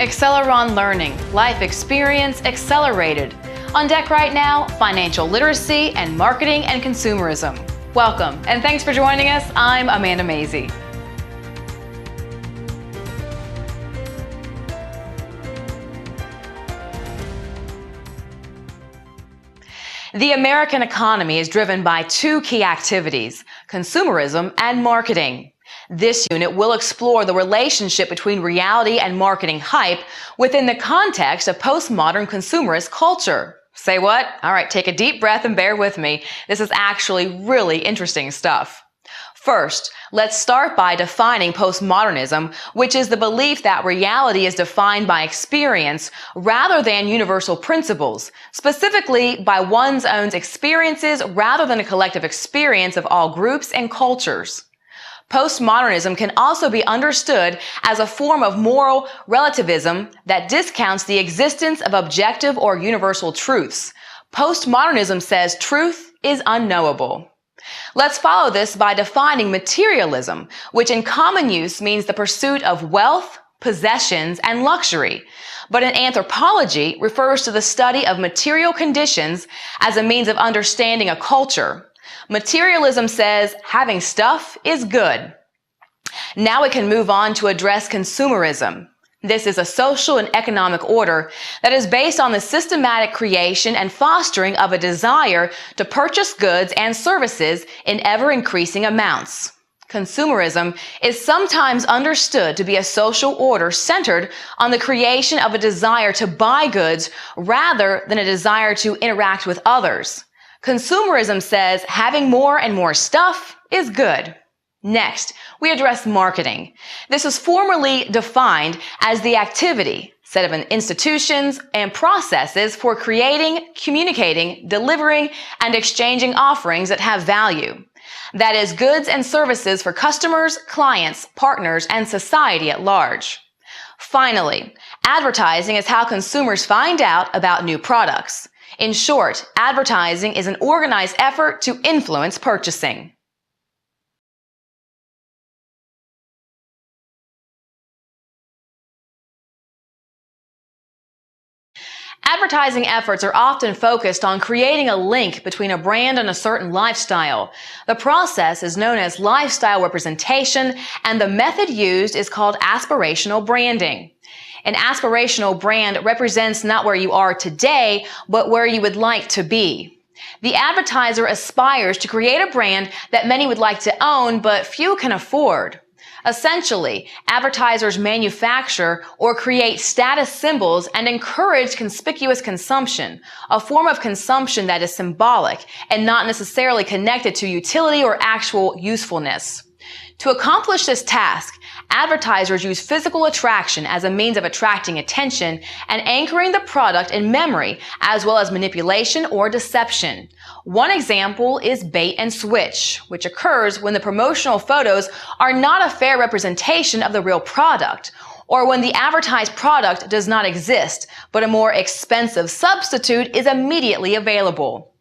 Acceleron Learning, life experience accelerated. On deck right now, financial literacy and marketing and consumerism. Welcome, and thanks for joining us. I'm Amanda Maisie. The American economy is driven by two key activities, consumerism and marketing. This unit will explore the relationship between reality and marketing hype within the context of postmodern consumerist culture. Say what? All right, take a deep breath and bear with me. This is actually really interesting stuff. First, let's start by defining postmodernism, which is the belief that reality is defined by experience rather than universal principles, specifically by one's own experiences rather than a collective experience of all groups and cultures. Postmodernism can also be understood as a form of moral relativism that discounts the existence of objective or universal truths. Postmodernism says truth is unknowable. Let's follow this by defining materialism, which in common use means the pursuit of wealth, possessions, and luxury, but in anthropology refers to the study of material conditions as a means of understanding a culture. Materialism says having stuff is good. Now we can move on to address consumerism. This is a social and economic order that is based on the systematic creation and fostering of a desire to purchase goods and services in ever-increasing amounts. Consumerism is sometimes understood to be a social order centered on the creation of a desire to buy goods rather than a desire to interact with others. Consumerism says having more and more stuff is good. Next, we address marketing. This was formerly defined as the activity, set of institutions and processes for creating, communicating, delivering, and exchanging offerings that have value. That is, goods and services for customers, clients, partners, and society at large. Finally, advertising is how consumers find out about new products. In short, advertising is an organized effort to influence purchasing. Advertising efforts are often focused on creating a link between a brand and a certain lifestyle. The process is known as lifestyle representation, and the method used is called aspirational branding. An aspirational brand represents not where you are today, but where you would like to be. The advertiser aspires to create a brand that many would like to own, but few can afford. Essentially, advertisers manufacture or create status symbols and encourage conspicuous consumption, a form of consumption that is symbolic and not necessarily connected to utility or actual usefulness. To accomplish this task, advertisers use physical attraction as a means of attracting attention and anchoring the product in memory, as well as manipulation or deception. One example is bait and switch, which occurs when the promotional photos are not a fair representation of the real product, or when the advertised product does not exist, but a more expensive substitute is immediately available.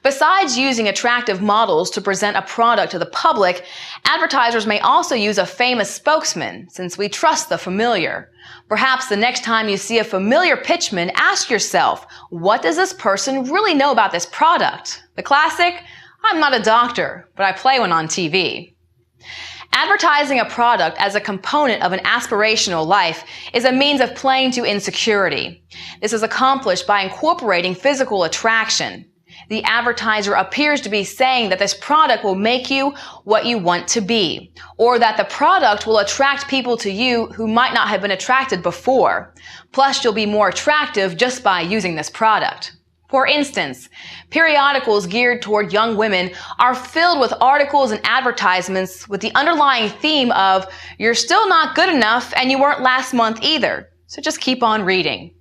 Besides using attractive models to present a product to the public, advertisers may also use a famous spokesman, since we trust the familiar. Perhaps the next time you see a familiar pitchman, ask yourself, what does this person really know about this product? The classic, I'm not a doctor, but I play one on TV. Advertising a product as a component of an aspirational life is a means of playing to insecurity. This is accomplished by incorporating physical attraction. The advertiser appears to be saying that this product will make you what you want to be, or that the product will attract people to you who might not have been attracted before. Plus, you'll be more attractive just by using this product. For instance, periodicals geared toward young women are filled with articles and advertisements with the underlying theme of, you're still not good enough and you weren't last month either, so just keep on reading.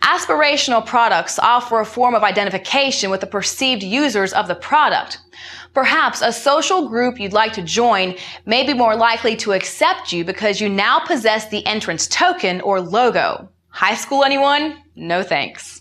Aspirational products offer a form of identification with the perceived users of the product. Perhaps a social group you'd like to join may be more likely to accept you because you now possess the entrance token or logo. High school, anyone? No thanks.